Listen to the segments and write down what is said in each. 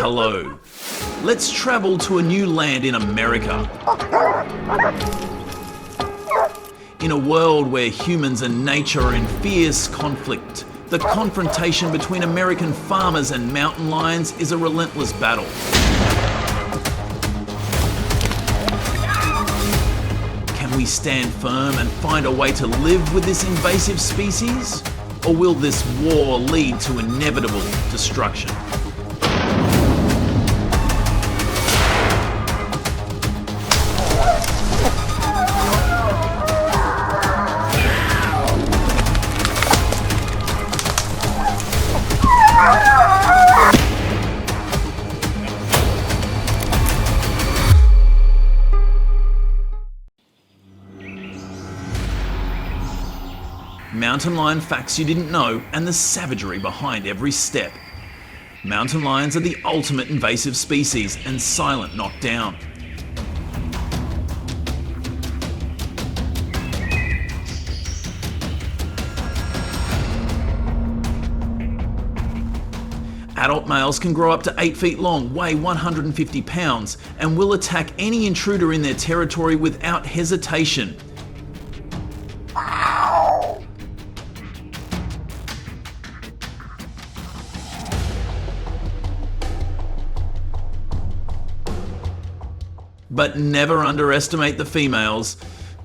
Hello. Let's travel to a new land in America. In a world where humans and nature are in fierce conflict, the confrontation between American farmers and mountain lions is a relentless battle. Can we stand firm and find a way to live with this invasive species? Or will this war lead to inevitable destruction? Mountain lion facts you didn't know and the savagery behind every step. Mountain lions are the ultimate invasive species and silent knockdown. Adult males can grow up to 8 feet long, weigh 150 pounds, and will attack any intruder in their territory without hesitation. But never underestimate the females.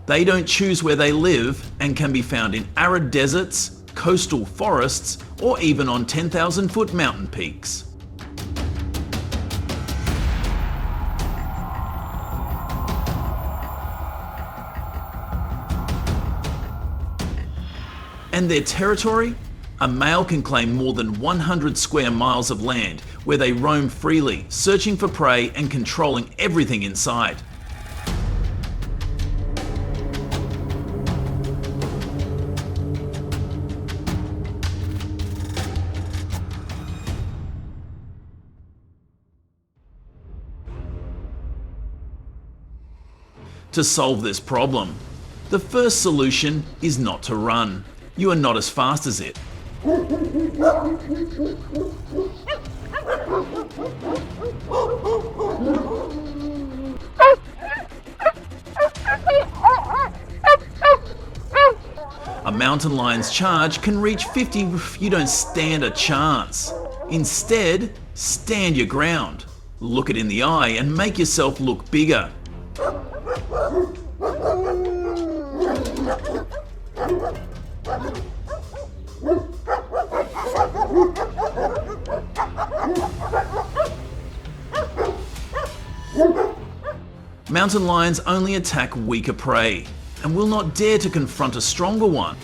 They don't choose where they live and can be found in arid deserts, coastal forests, or even on 10,000-foot mountain peaks. And their territory? A male can claim more than 100 square miles of land, where they roam freely, searching for prey and controlling everything in sight. To solve this problem, the first solution is not to run. You are not as fast as it. A mountain lion's charge can reach 50 if you don't stand a chance. Instead, stand your ground, look it in the eye and make yourself look bigger. Mountain lions only attack weaker prey and will not dare to confront a stronger one.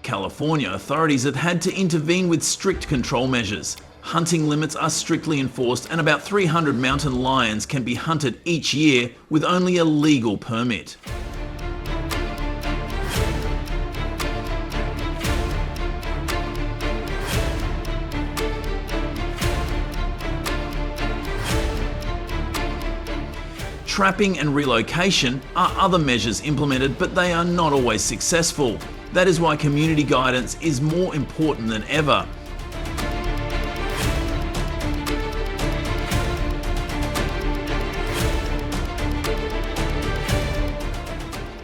California authorities have had to intervene with strict control measures. Hunting limits are strictly enforced and about 300 mountain lions can be hunted each year with only a legal permit. Trapping and relocation are other measures implemented, but they are not always successful. That is why community guidance is more important than ever.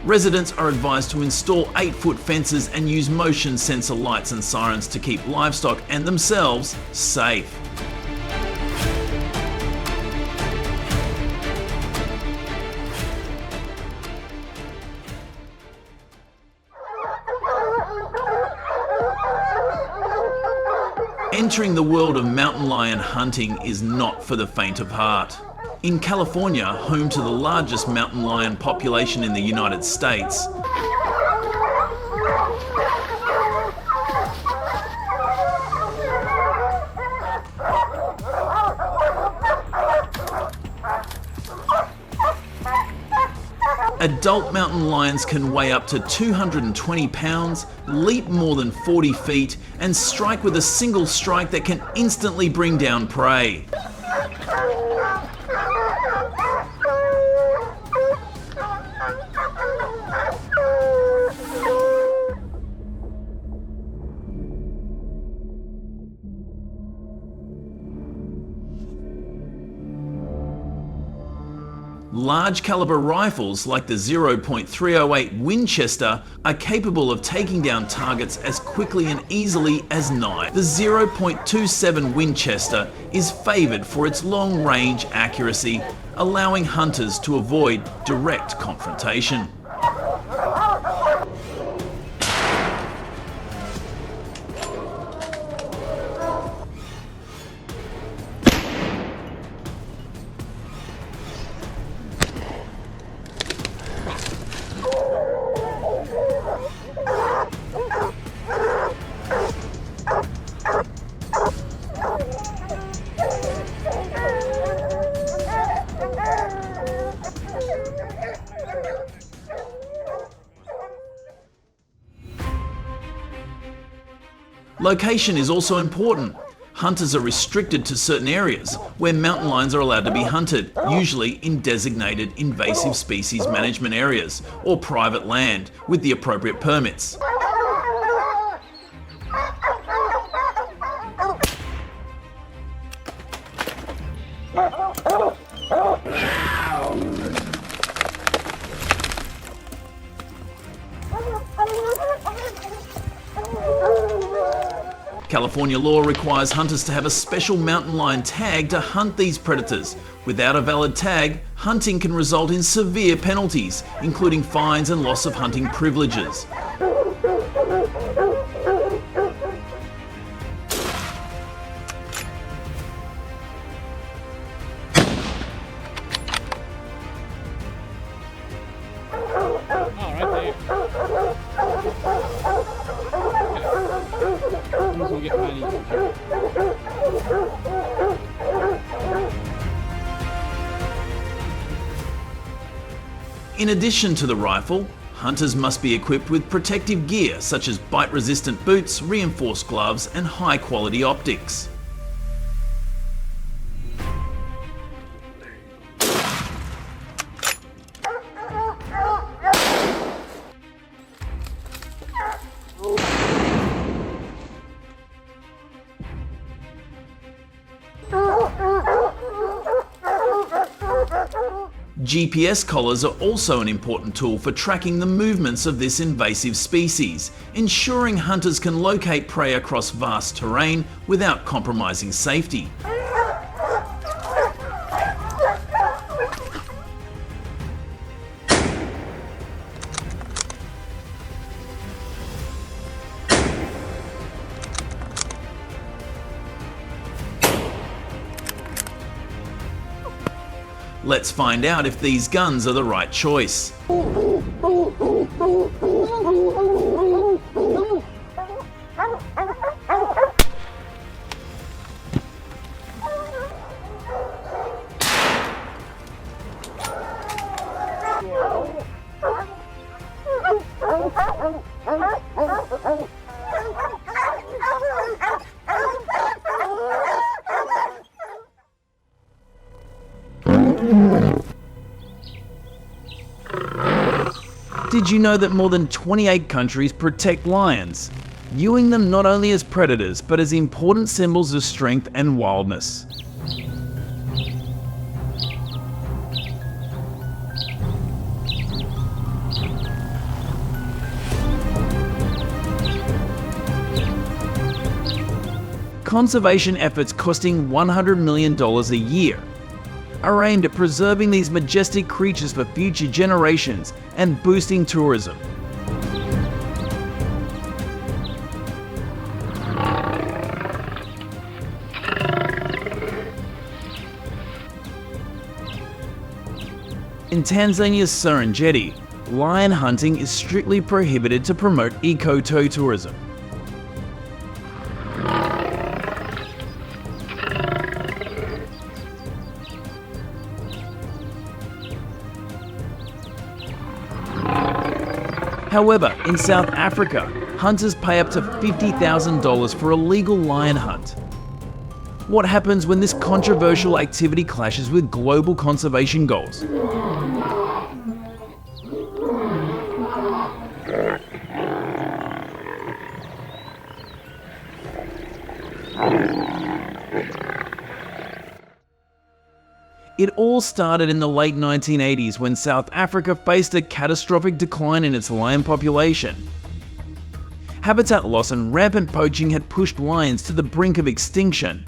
Residents are advised to install 8-foot fences and use motion sensor lights and sirens to keep livestock and themselves safe. Entering the world of mountain lion hunting is not for the faint of heart. In California, home to the largest mountain lion population in the United States, adult mountain lions can weigh up to 220 pounds, leap more than 40 feet, and strike with a single strike that can instantly bring down prey. Large caliber rifles like the 0.308 Winchester are capable of taking down targets as quickly and easily as knives. The 0.27 Winchester is favoured for its long range accuracy, allowing hunters to avoid direct confrontation. Location is also important. Hunters are restricted to certain areas where mountain lions are allowed to be hunted, usually in designated invasive species management areas or private land with the appropriate permits. California law requires hunters to have a special mountain lion tag to hunt these predators. Without a valid tag, hunting can result in severe penalties, including fines and loss of hunting privileges. In addition to the rifle, hunters must be equipped with protective gear such as bite-resistant boots, reinforced gloves, and high-quality optics. GPS collars are also an important tool for tracking the movements of this invasive species, ensuring hunters can locate prey across vast terrain without compromising safety. Let's find out if these guns are the right choice. Did you know that more than 28 countries protect lions, viewing them not only as predators but as important symbols of strength and wildness? Conservation efforts costing $100 million a year are aimed at preserving these majestic creatures for future generations and boosting tourism. In Tanzania's Serengeti, lion hunting is strictly prohibited to promote eco-tourism. However, in South Africa, hunters pay up to $50,000 for a legal lion hunt. What happens when this controversial activity clashes with global conservation goals? It all started in the late 1980s when South Africa faced a catastrophic decline in its lion population. Habitat loss and rampant poaching had pushed lions to the brink of extinction.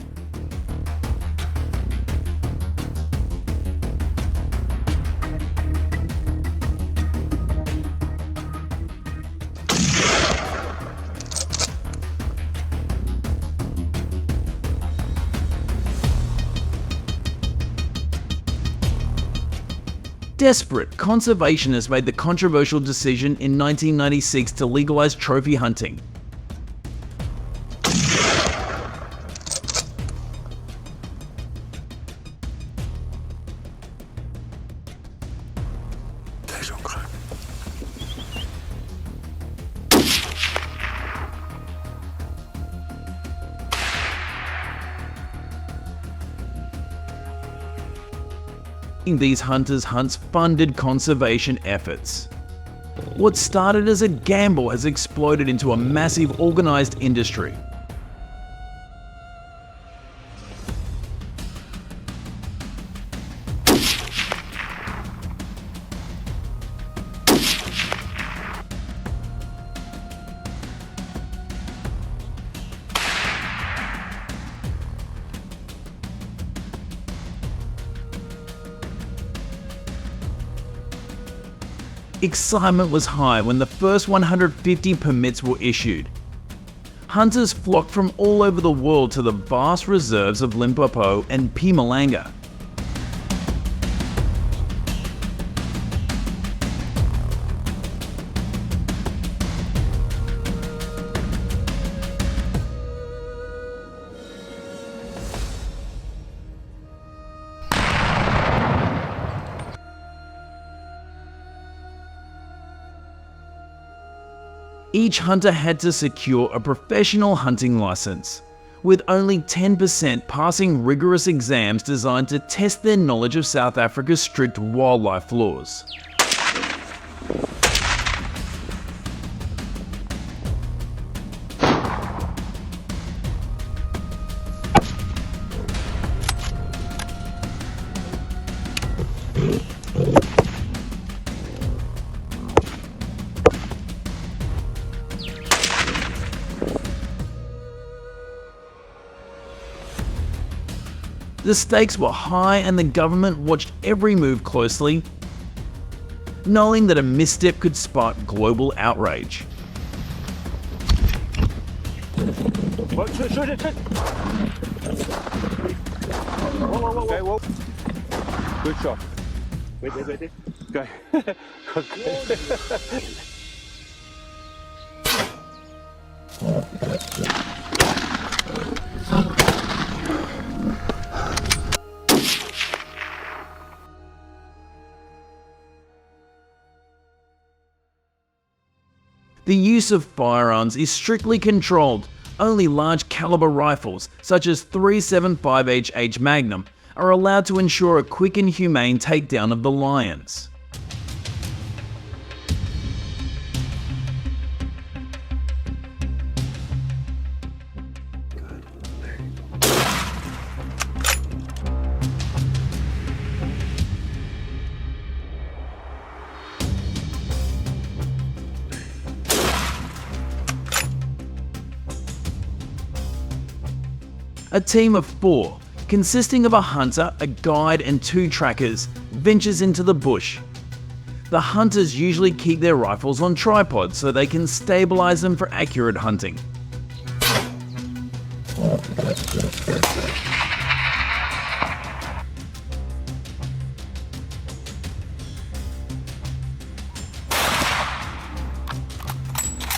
Desperate, conservationists made the controversial decision in 1996 to legalize trophy hunting. These hunters' hunts funded conservation efforts. What started as a gamble has exploded into a massive organized industry. Excitement was high when the first 150 permits were issued. Hunters flocked from all over the world to the vast reserves of Limpopo and Mpumalanga. Each hunter had to secure a professional hunting license, with only 10% passing rigorous exams designed to test their knowledge of South Africa's strict wildlife laws. The stakes were high and the government watched every move closely, knowing that a misstep could spark global outrage. Whoa. Good shot. Wait. Go. The use of firearms is strictly controlled. Only large caliber rifles, such as 375HH Magnum, are allowed to ensure a quick and humane takedown of the lions. A team of 4, consisting of a hunter, a guide and 2 trackers, ventures into the bush. The hunters usually keep their rifles on tripods so they can stabilize them for accurate hunting.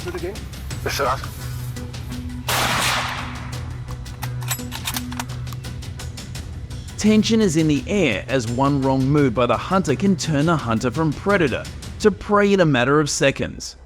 Shoot again. The shot. Tension is in the air as one wrong move by the hunter can turn the hunter from predator to prey in a matter of seconds.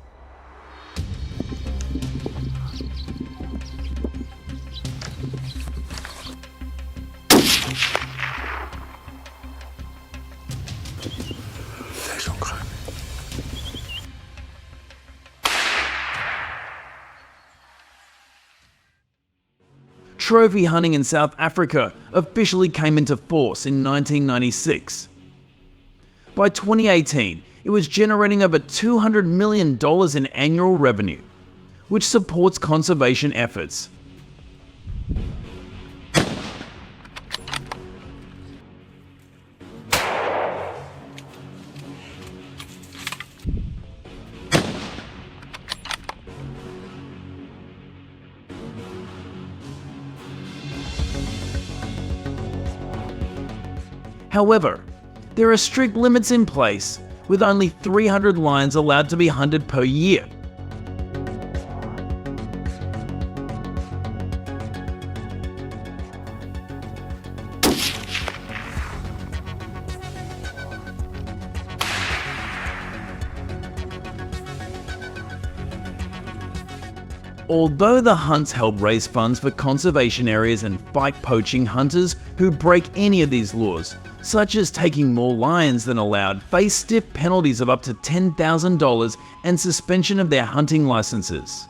trophy hunting in South Africa officially came into force in 1996. By 2018, it was generating over $200 million in annual revenue, which supports conservation efforts. However, there are strict limits in place, with only 300 lions allowed to be hunted per year. Although the hunts help raise funds for conservation areas and fight poaching, hunters who break any of these laws, such as taking more lions than allowed, face stiff penalties of up to $10,000 and suspension of their hunting licenses.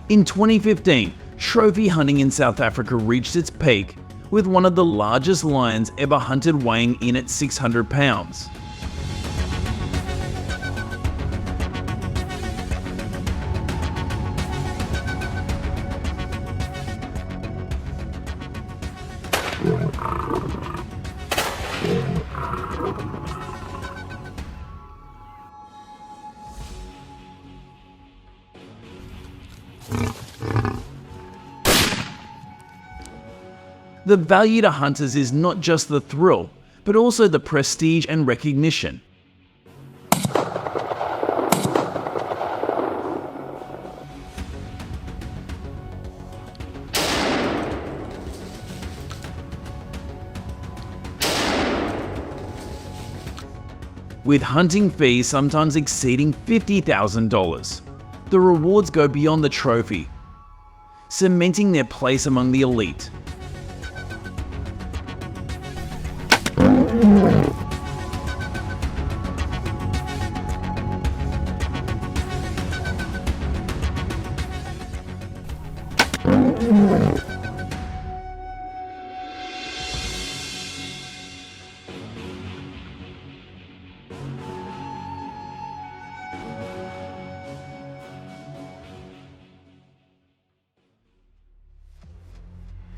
In 2015, trophy hunting in South Africa reached its peak, with one of the largest lions ever hunted weighing in at 600 pounds. The value to hunters is not just the thrill, but also the prestige and recognition. With hunting fees sometimes exceeding $50,000, the rewards go beyond the trophy, cementing their place among the elite.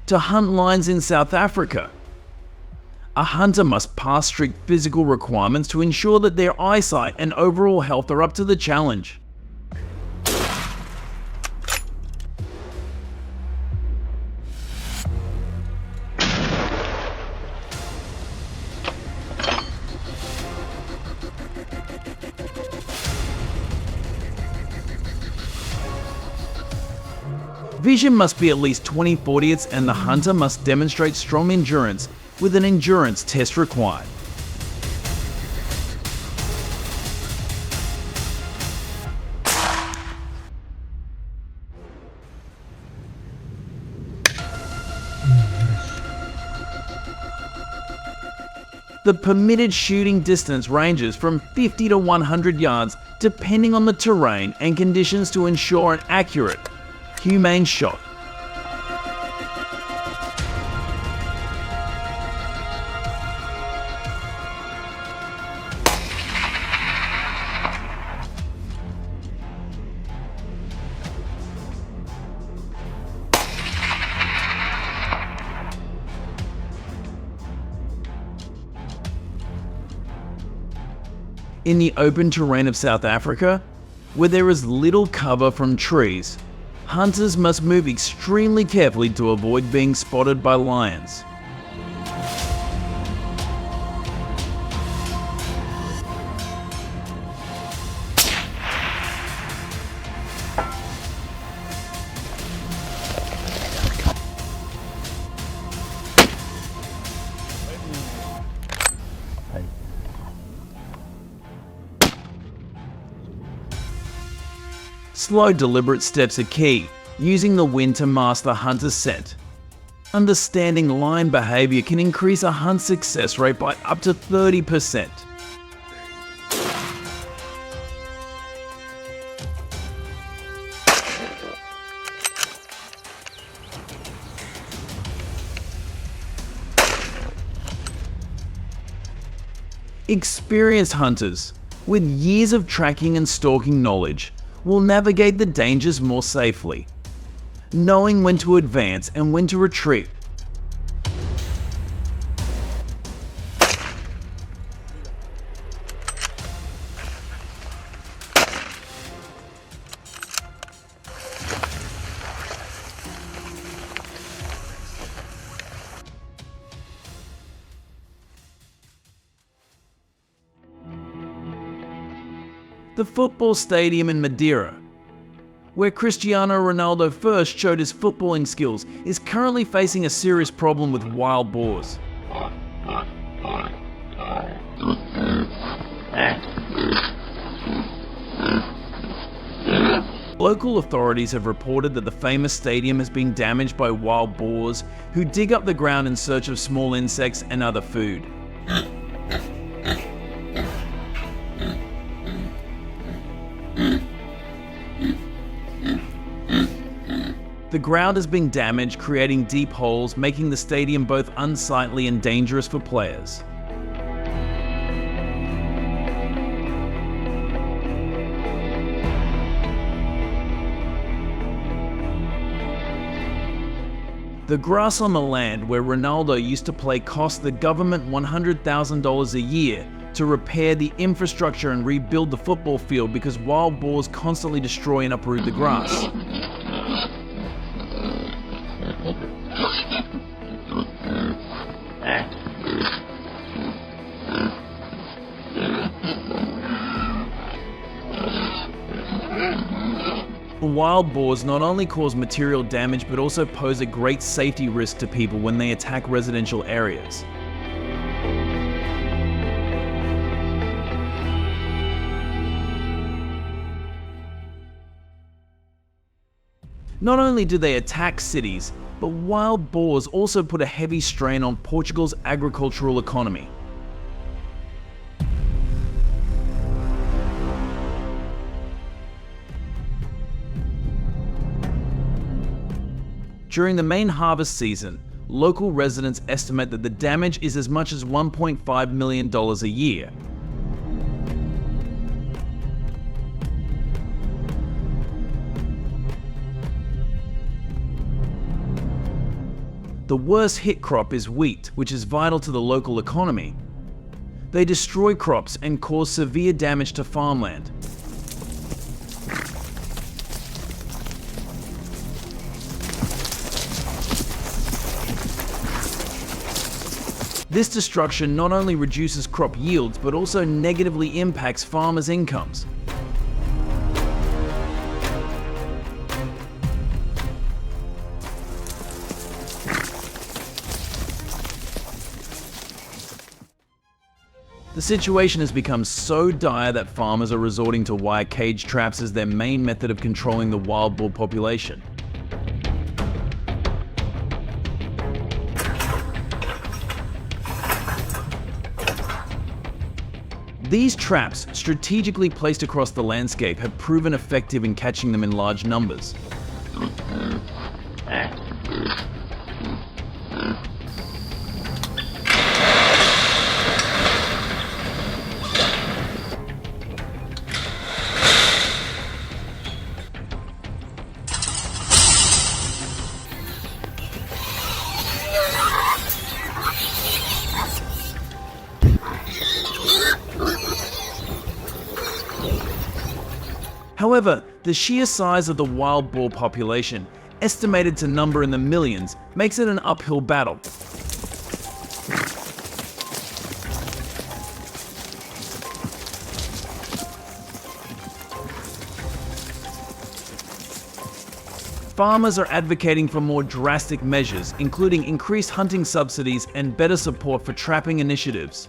To hunt lions in South Africa, a hunter must pass strict physical requirements to ensure that their eyesight and overall health are up to the challenge. Vision must be at least 20/40ths and the hunter must demonstrate strong endurance with an endurance test required. The permitted shooting distance ranges from 50 to 100 yards depending on the terrain and conditions to ensure an accurate, humane shot. In the open terrain of South Africa, where there is little cover from trees, hunters must move extremely carefully to avoid being spotted by lions. Slow, deliberate steps are key, using the wind to mask the hunter's scent. Understanding lion behavior can increase a hunt success rate by up to 30%. Experienced hunters, with years of tracking and stalking knowledge, will navigate the dangers more safely, knowing when to advance and when to retreat. The football stadium in Madeira, where Cristiano Ronaldo first showed his footballing skills, is currently facing a serious problem with wild boars. Local authorities have reported that the famous stadium has been damaged by wild boars who dig up the ground in search of small insects and other food. The ground has been damaged, creating deep holes, making the stadium both unsightly and dangerous for players. The grass on the land where Ronaldo used to play cost the government $100,000 a year to repair the infrastructure and rebuild the football field because wild boars constantly destroy and uproot the grass. Wild boars not only cause material damage but also pose a great safety risk to people when they attack residential areas. Not only do they attack cities, but wild boars also put a heavy strain on Portugal's agricultural economy. During the main harvest season, local residents estimate that the damage is as much as $1.5 million a year. The worst hit crop is wheat, which is vital to the local economy. They destroy crops and cause severe damage to farmland. This destruction not only reduces crop yields, but also negatively impacts farmers' incomes. The situation has become so dire that farmers are resorting to wire cage traps as their main method of controlling the wild boar population. These traps, strategically placed across the landscape, have proven effective in catching them in large numbers. However, the sheer size of the wild boar population, estimated to number in the millions, makes it an uphill battle. Farmers are advocating for more drastic measures, including increased hunting subsidies and better support for trapping initiatives.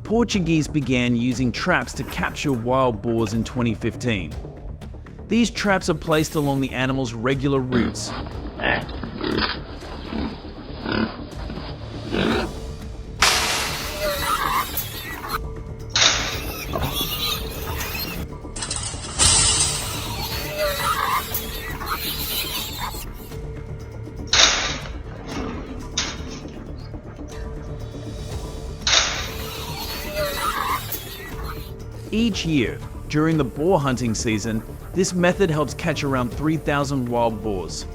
Portuguese began using traps to capture wild boars in 2015. These traps are placed along the animal's regular routes. Each year, during the boar hunting season, this method helps catch around 3,000 wild boars.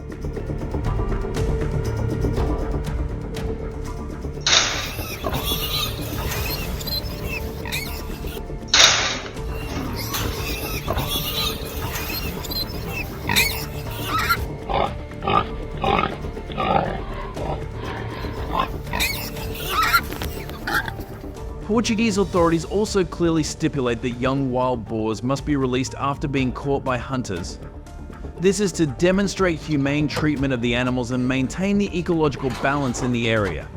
Portuguese authorities also clearly stipulate that young wild boars must be released after being caught by hunters. This is to demonstrate humane treatment of the animals and maintain the ecological balance in the area.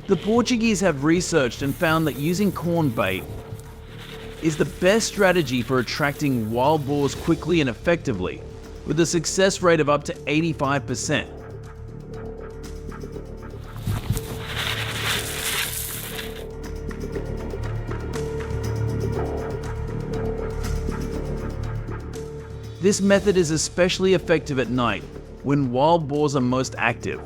The Portuguese have researched and found that using corn bait is the best strategy for attracting wild boars quickly and effectively, with a success rate of up to 85%. This method is especially effective at night, when wild boars are most active.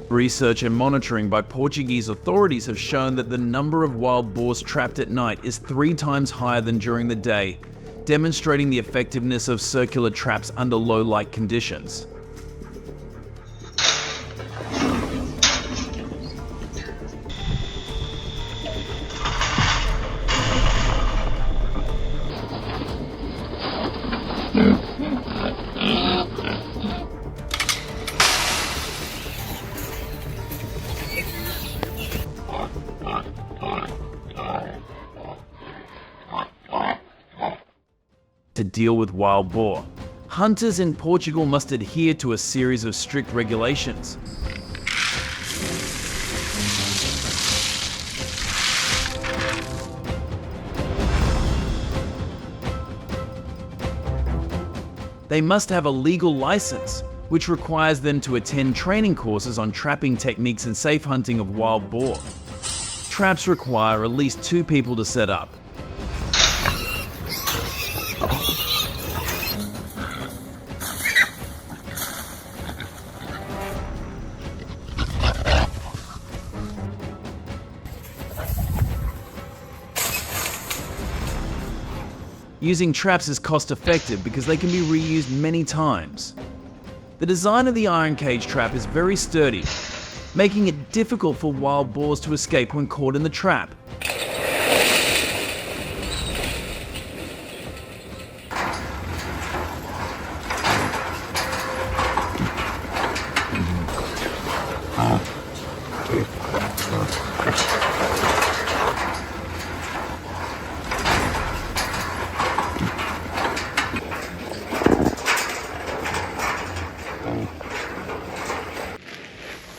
Research and monitoring by Portuguese authorities have shown that the number of wild boars trapped at night is 3 times higher than during the day, demonstrating the effectiveness of circular traps under low light conditions. To deal with wild boar, hunters in Portugal must adhere to a series of strict regulations. They must have a legal license, which requires them to attend training courses on trapping techniques and safe hunting of wild boar. Traps require at least 2 people to set up. Using traps is cost effective because they can be reused many times. The design of the iron cage trap is very sturdy, making it difficult for wild boars to escape when caught in the trap.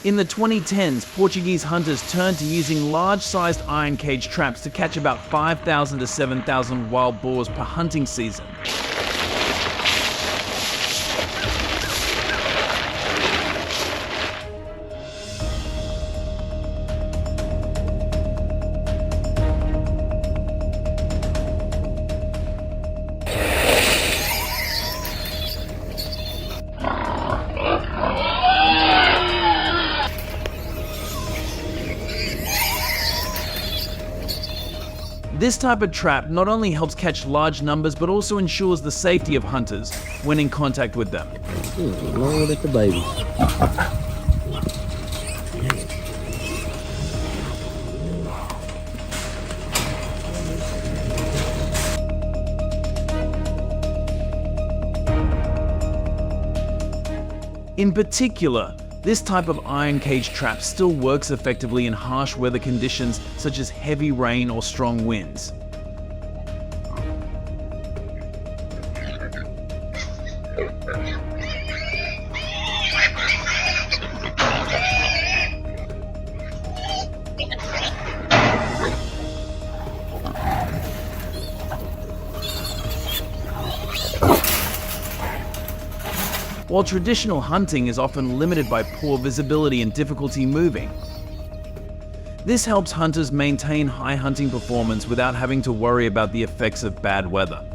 In the 2010s, Portuguese hunters turned to using large-sized iron cage traps to catch about 5,000 to 7,000 wild boars per hunting season. This type of trap not only helps catch large numbers, but also ensures the safety of hunters when in contact with them. Look at the baby. In particular, this type of iron cage trap still works effectively in harsh weather conditions such as heavy rain or strong winds. While traditional hunting is often limited by poor visibility and difficulty moving, this helps hunters maintain high hunting performance without having to worry about the effects of bad weather.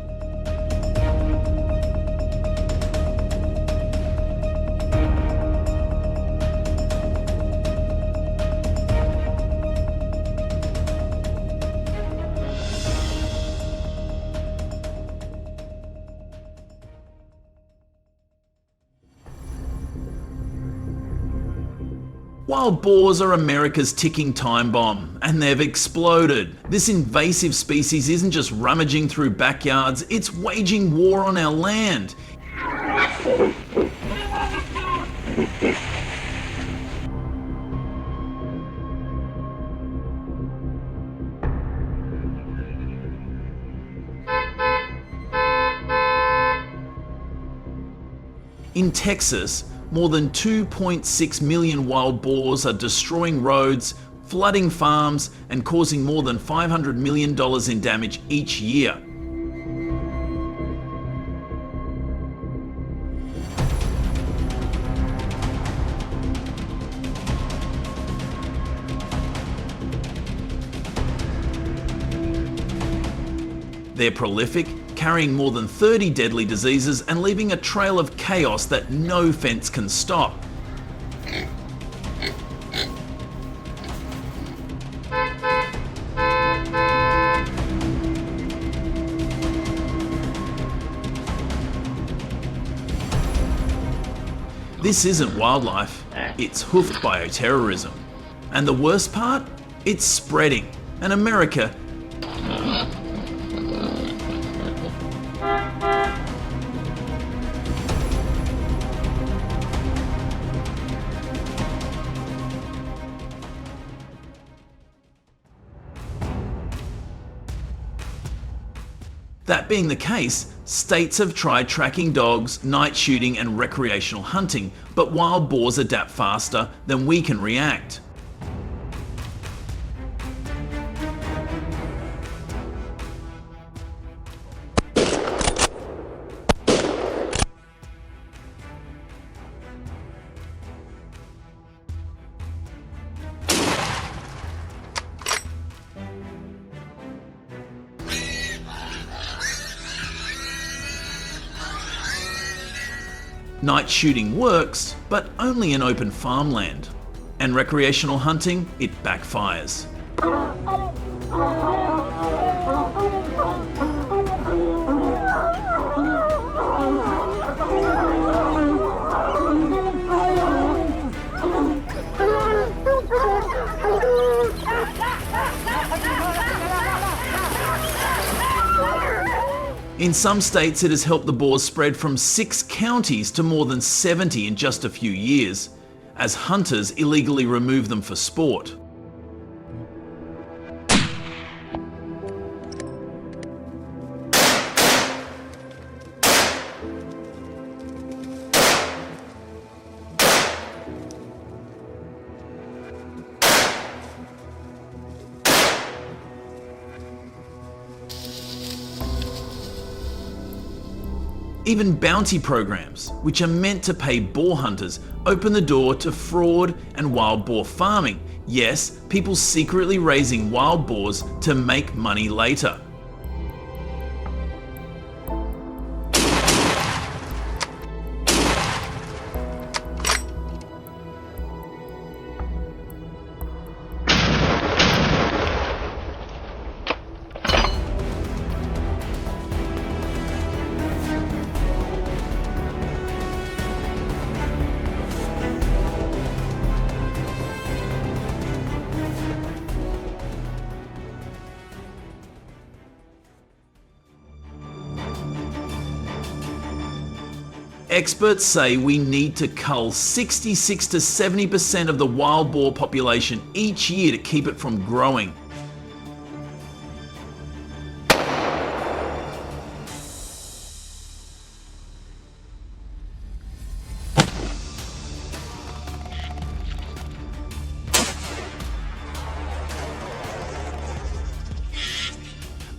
Wild boars are America's ticking time bomb, and they've exploded. This invasive species isn't just rummaging through backyards, it's waging war on our land. In Texas, more than 2.6 million wild boars are destroying roads, flooding farms, and causing more than $500 million in damage each year. They're prolific, carrying more than 30 deadly diseases and leaving a trail of chaos that no fence can stop. This isn't wildlife, it's hoofed bioterrorism. And the worst part? It's spreading. And America That being the case, states have tried tracking dogs, night shooting and recreational hunting, but wild boars adapt faster than we can react. Night shooting works, but only in open farmland. And recreational hunting, it backfires. In some states, it has helped the boars spread from 6 counties to more than 70 in just a few years, as hunters illegally remove them for sport. Even bounty programs, which are meant to pay boar hunters, open the door to fraud and wild boar farming. Yes, people secretly raising wild boars to make money later. Experts say we need to cull 66 to 70% of the wild boar population each year to keep it from growing.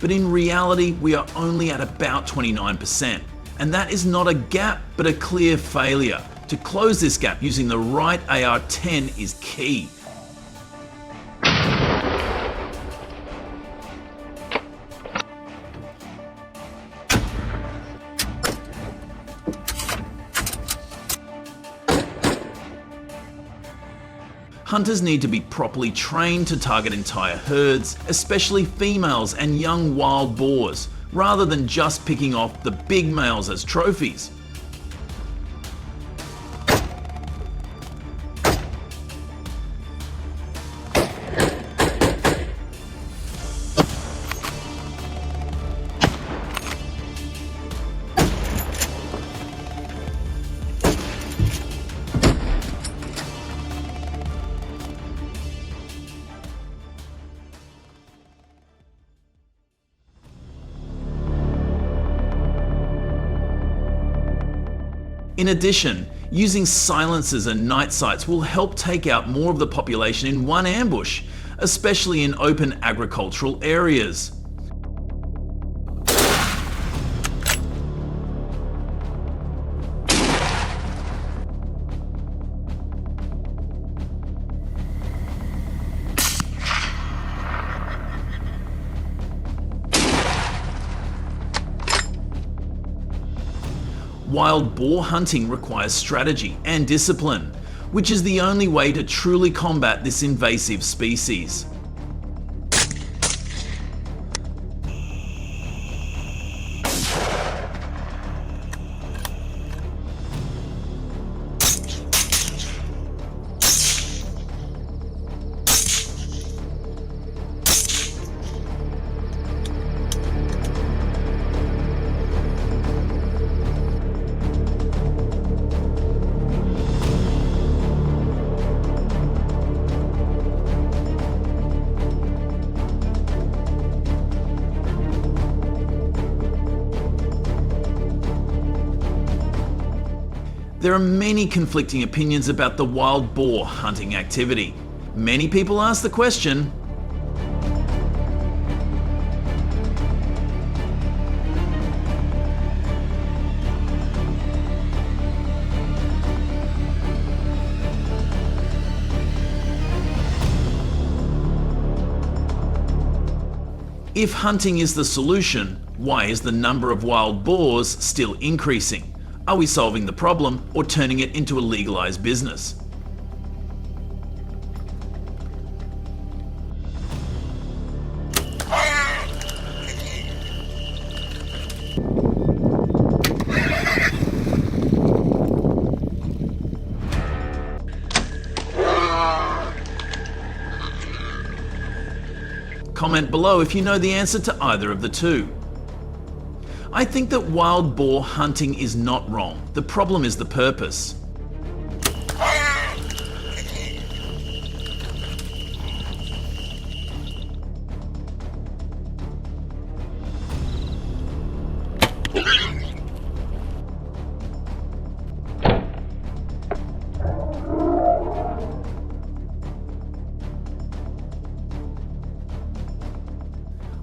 But in reality, we are only at about 29%. And that is not a gap, but a clear failure. To close this gap using the right AR-10 is key. Hunters need to be properly trained to target entire herds, especially females and young wild boars, rather than just picking off the big males as trophies. In addition, using silencers and night sights will help take out more of the population in one ambush, especially in open agricultural areas. Wild boar hunting requires strategy and discipline, which is the only way to truly combat this invasive species. There are many conflicting opinions about the wild boar hunting activity. Many people ask the question, if hunting is the solution, why is the number of wild boars still increasing? Are we solving the problem or turning it into a legalized business? Comment below if you know the answer to either of the two. I think that wild boar hunting is not wrong. The problem is the purpose.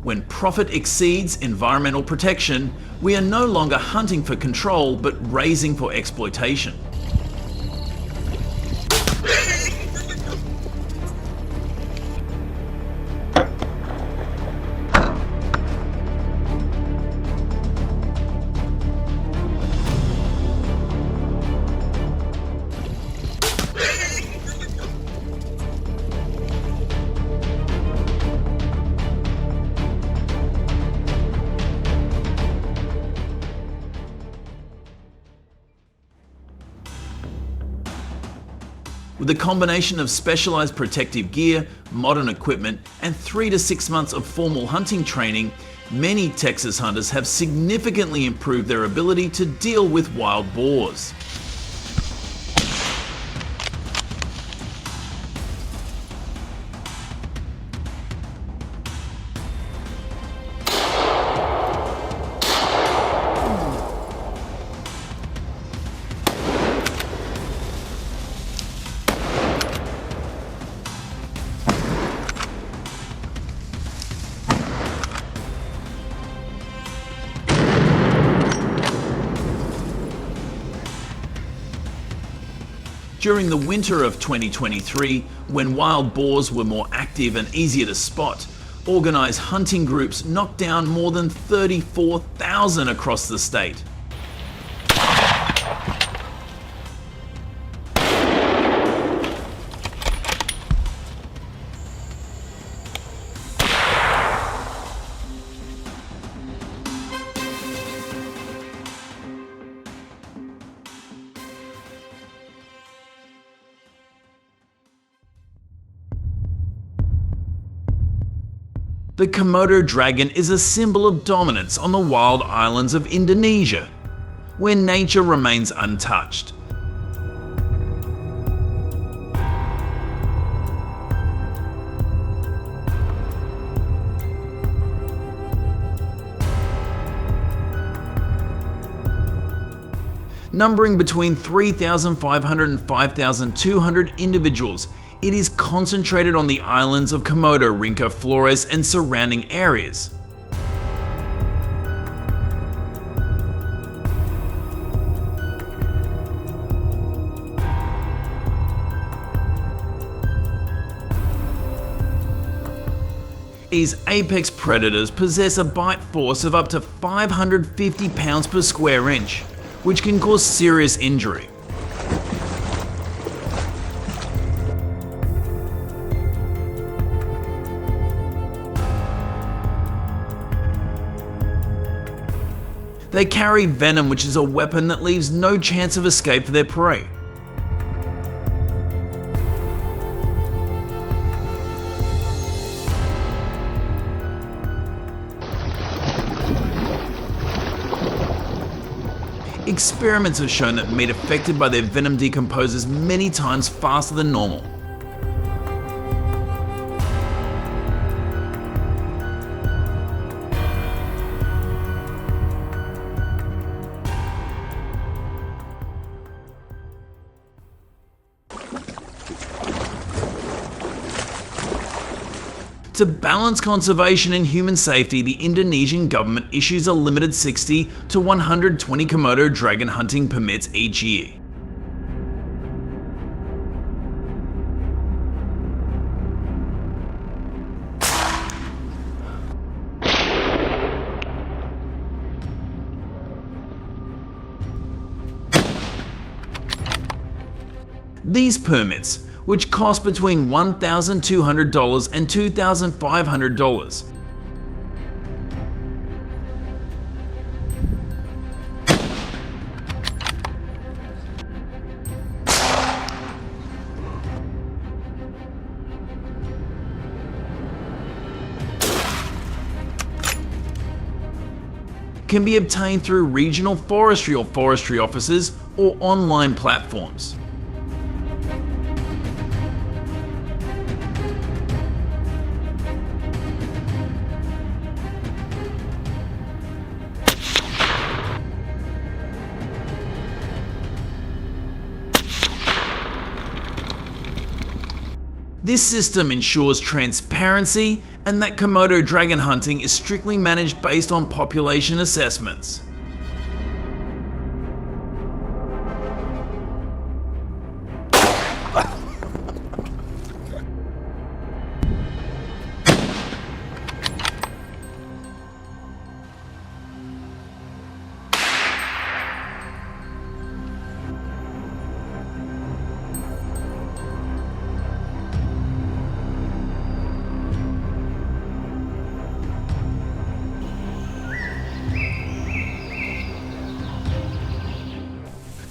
When profit exceeds environmental protection, we are no longer hunting for control, but raising for exploitation. With a combination of specialized protective gear, modern equipment, and 3 to 6 months of formal hunting training, Many Texas hunters have significantly improved their ability to deal with wild boars. During the winter of 2023, when wild boars were more active and easier to spot, organised hunting groups knocked down more than 34,000 across the state. The Komodo dragon is a symbol of dominance on the wild islands of Indonesia, where nature remains untouched. Numbering between 3,500 and 5,200 individuals, it is concentrated on the islands of Komodo, Rinca, Flores and surrounding areas. These apex predators possess a bite force of up to 550 pounds per square inch, which can cause serious injury. They carry venom, which is a weapon that leaves no chance of escape for their prey. Experiments have shown that meat affected by their venom decomposes many times faster than normal. To balance conservation and human safety, the Indonesian government issues a limited 60 to 120 Komodo dragon hunting permits each year. These permits, which cost between $1,200 and $2,500. Can be obtained through regional forestry or forestry offices or online platforms. This system ensures transparency and that Komodo dragon hunting is strictly managed based on population assessments.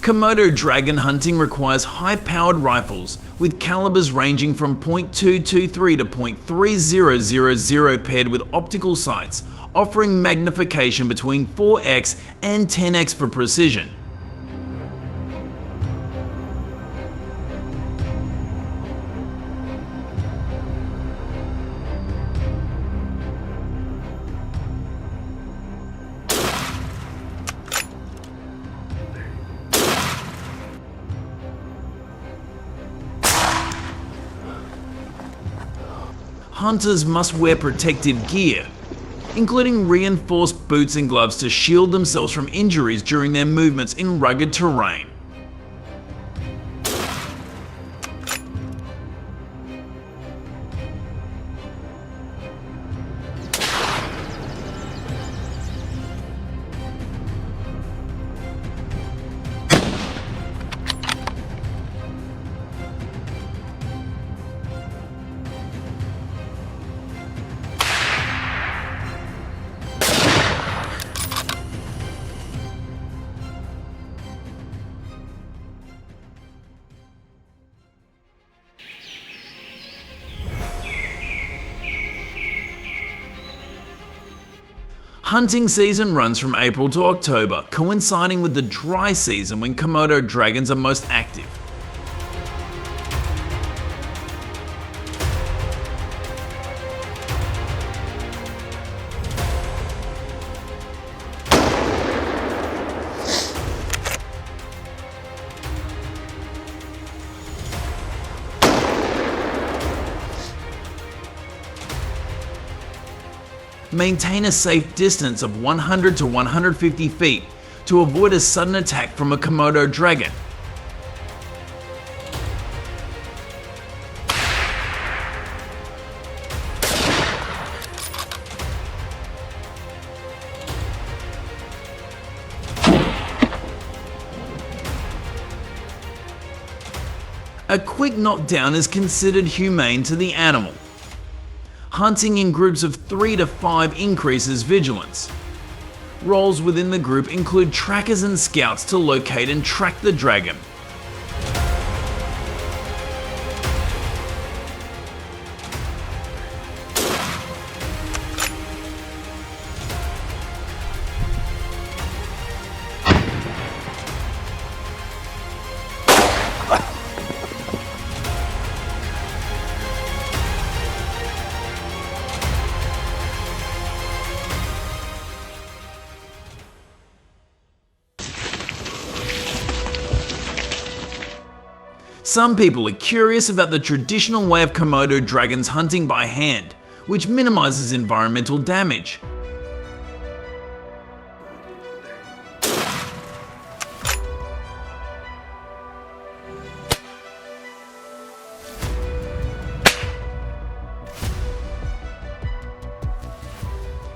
Komodo dragon hunting requires high-powered rifles with calibers ranging from .223 to .3000 paired with optical sights, offering magnification between 4x and 10x for precision. Hunters must wear protective gear, including reinforced boots and gloves to shield themselves from injuries during their movements in rugged terrain. Hunting season runs from April to October, coinciding with the dry season when Komodo dragons are most active. Maintain a safe distance of 100 to 150 feet to avoid a sudden attack from a Komodo dragon. A quick knockdown is considered humane to the animal. Hunting in groups of 3 to 5 increases vigilance. Roles within the group include trackers and scouts to locate and track the dragon. Some people are curious about the traditional way of Komodo dragons hunting by hand, which minimizes environmental damage.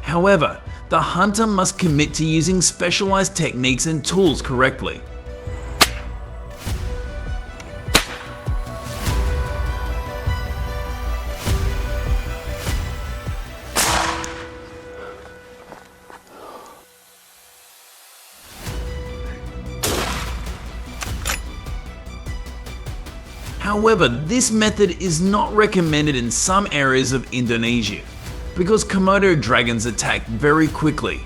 However, the hunter must commit to using specialized techniques and tools correctly. However, this method is not recommended in some areas of Indonesia, because Komodo dragons attack very quickly.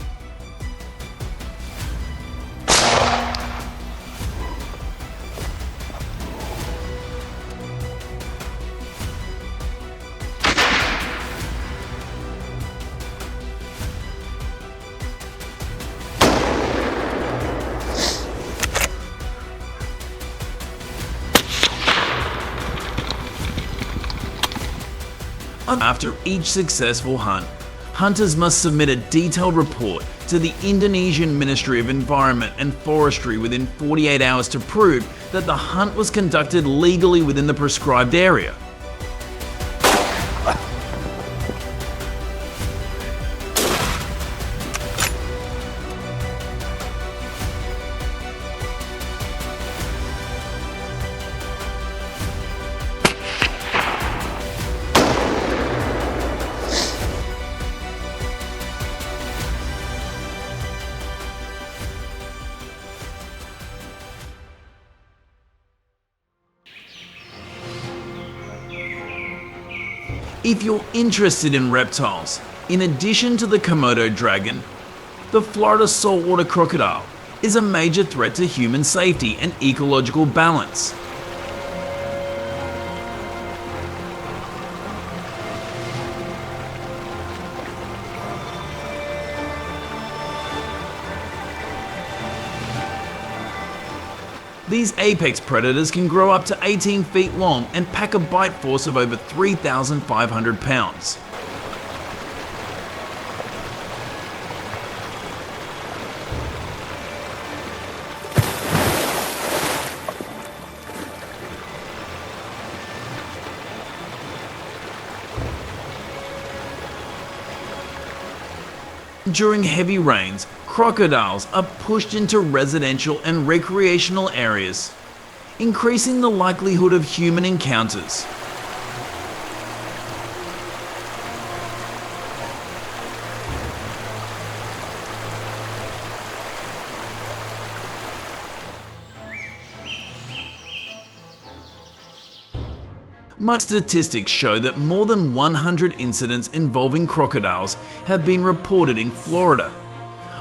After each successful hunt, hunters must submit a detailed report to the Indonesian Ministry of Environment and Forestry within 48 hours to prove that the hunt was conducted legally within the prescribed area. If you're interested in reptiles, In addition to the Komodo dragon, the Florida saltwater crocodile is a major threat to human safety and ecological balance. These apex predators can grow up to 18 feet long and pack a bite force of over 3,500 pounds. During heavy rains, crocodiles are pushed into residential and recreational areas, increasing the likelihood of human encounters. Much statistics show that more than 100 incidents involving crocodiles have been reported in Florida,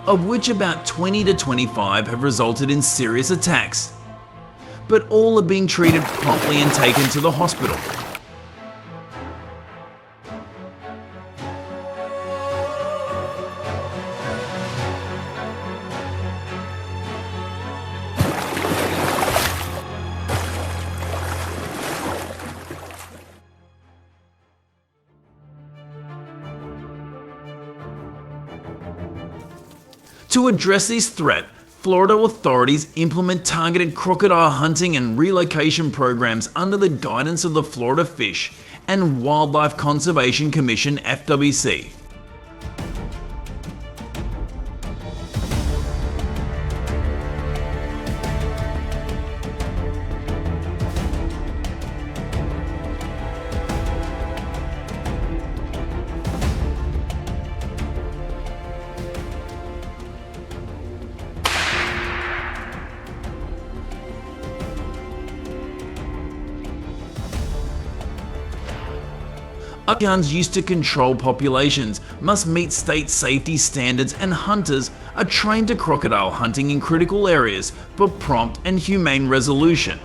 of which about 20 to 25 have resulted in serious attacks, but all are being treated promptly and taken to the hospital. To address this threat, Florida authorities implement targeted crocodile hunting and relocation programs under the guidance of the Florida Fish and Wildlife Conservation Commission (FWC). Guns used to control populations must meet state safety standards, and hunters are trained to crocodile hunting in critical areas for prompt and humane resolution.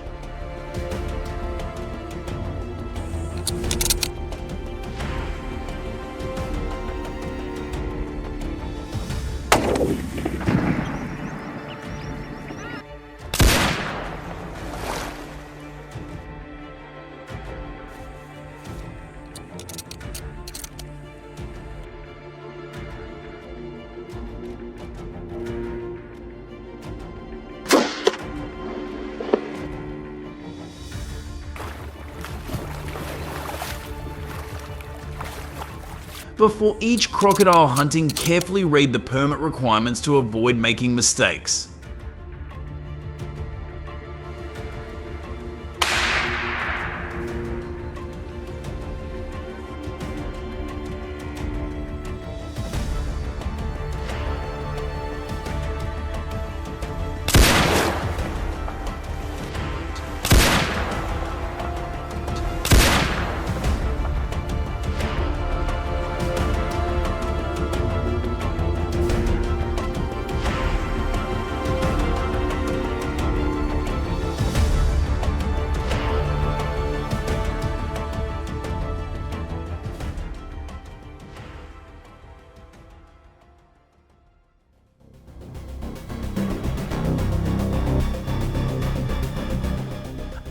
Before each crocodile hunting, carefully read the permit requirements to avoid making mistakes.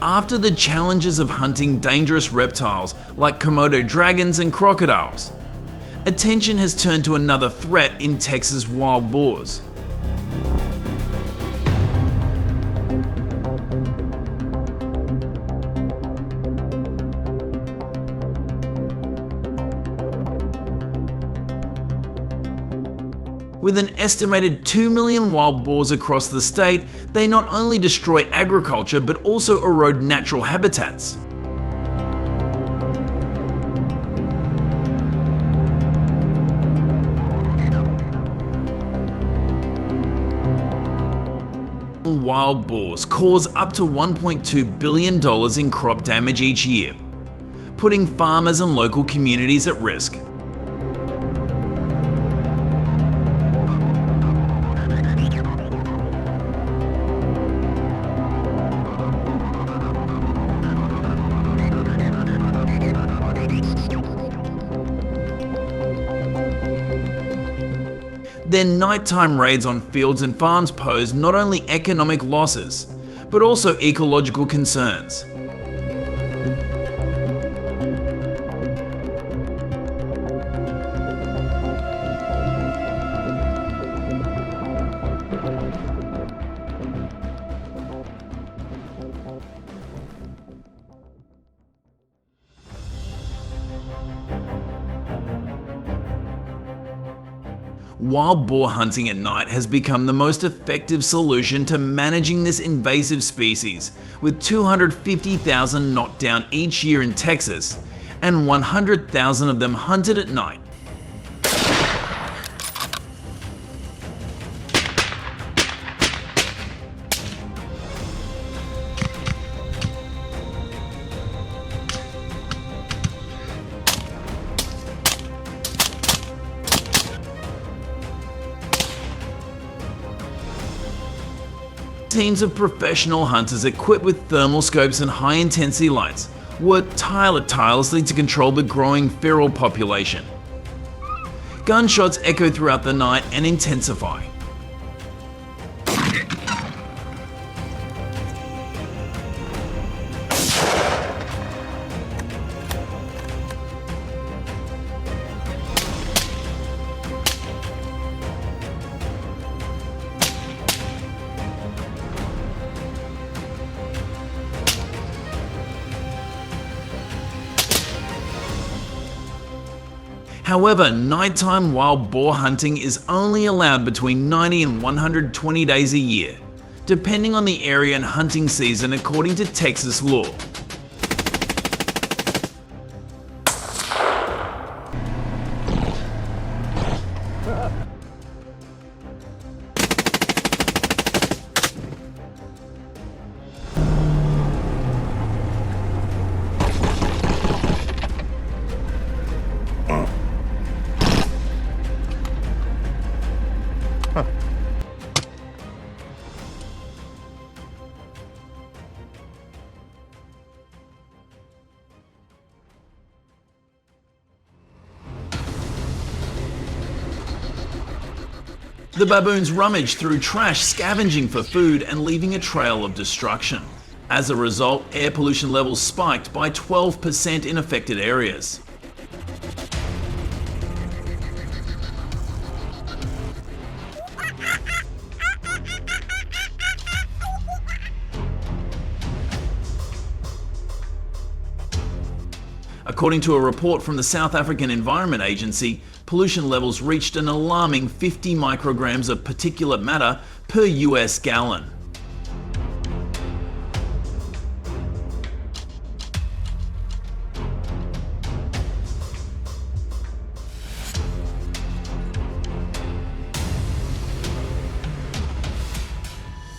After the challenges of hunting dangerous reptiles like Komodo dragons and crocodiles, attention has turned to another threat in Texas: wild boars. With an estimated 2 million wild boars across the state, they not only destroy agriculture but also erode natural habitats. Wild boars cause up to $1.2 billion in crop damage each year, putting farmers and local communities at risk. then nighttime raids on fields and farms pose not only economic losses, but also ecological concerns. Wild boar hunting at night has become the most effective solution to managing this invasive species, with 250,000 knocked down each year in Texas and 100,000 of them hunted at night. Teams of professional hunters equipped with thermal scopes and high-intensity lights work tirelessly to control the growing feral population. Gunshots echo throughout the night and intensify. However, nighttime wild boar hunting is only allowed between 90 and 120 days a year, depending on the area and hunting season according to Texas law. The baboons rummage through trash, scavenging for food and leaving a trail of destruction. As a result, air pollution levels spiked by 12% in affected areas. According to a report from the South African Environment Agency, pollution levels reached an alarming 50 micrograms of particulate matter per US gallon.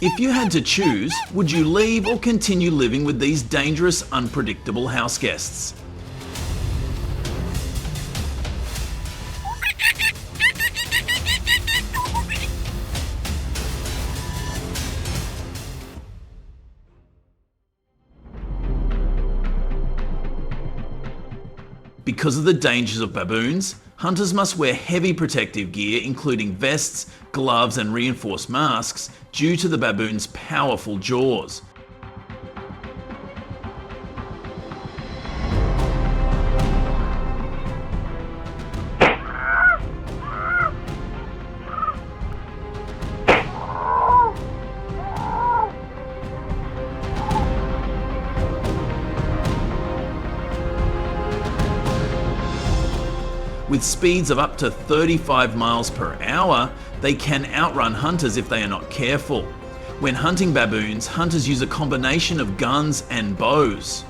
If you had to choose, would you leave or continue living with these dangerous, unpredictable house guests? Because of the dangers of baboons, hunters must wear heavy protective gear including vests, gloves and reinforced masks due to the baboon's powerful jaws. With speeds of up to 35 miles per hour, they can outrun hunters if they are not careful. When hunting baboons, hunters use a combination of guns and bows.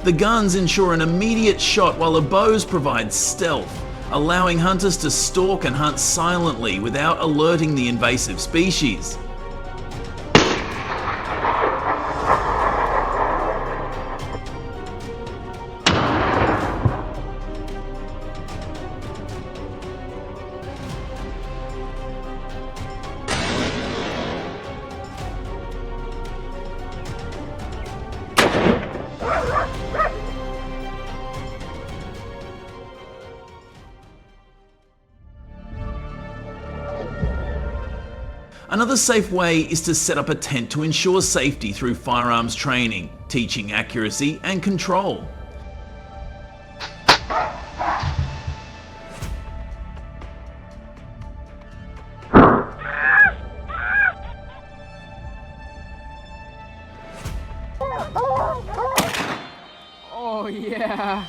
The guns ensure an immediate shot while the bows provide stealth, allowing hunters to stalk and hunt silently without alerting the invasive species. Another safe way is to set up a tent to ensure safety through firearms training, teaching accuracy and control. Oh yeah.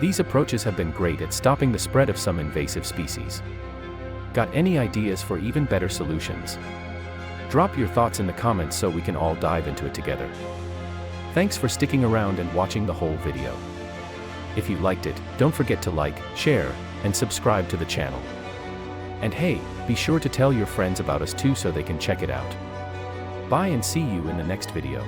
These approaches have been great at stopping the spread of some invasive species. Got any ideas for even better solutions? Drop your thoughts in the comments so we can all dive into it together. Thanks for sticking around and watching the whole video. If you liked it, don't forget to like, share, and subscribe to the channel. And hey, be sure to tell your friends about us too so they can check it out. Bye and see you in the next video.